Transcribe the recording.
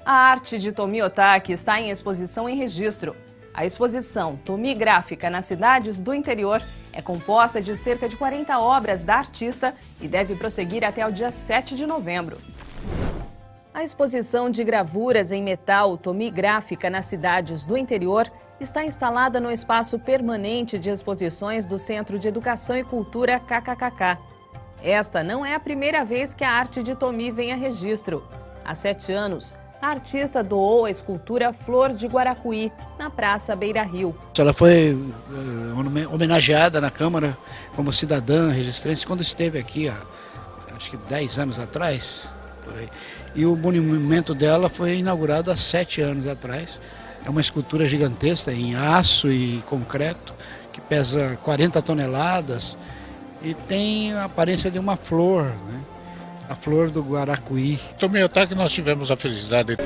A arte de Tomi Otaki está em exposição em Registro. A exposição Tomi Gráfica nas Cidades do Interior é composta de cerca de 40 obras da artista e deve prosseguir até o dia 7 de novembro. A exposição de gravuras em metal Tomi Gráfica nas Cidades do Interior está instalada no espaço permanente de exposições do Centro de Educação e Cultura KKKK. Esta não é a primeira vez que a arte de Tomi vem a Registro. Há 7 anos, a artista doou a escultura Flor de Guaracuí, na Praça Beira Rio. Ela foi homenageada na Câmara como cidadã registrense quando esteve aqui há, acho que 10 anos atrás, por aí. E o monumento dela foi inaugurado há 7 anos atrás. É uma escultura gigantesca em aço e concreto, que pesa 40 toneladas e tem a aparência de uma flor, né? A flor do Guaracuí. Tomi Otaki, nós tivemos a felicidade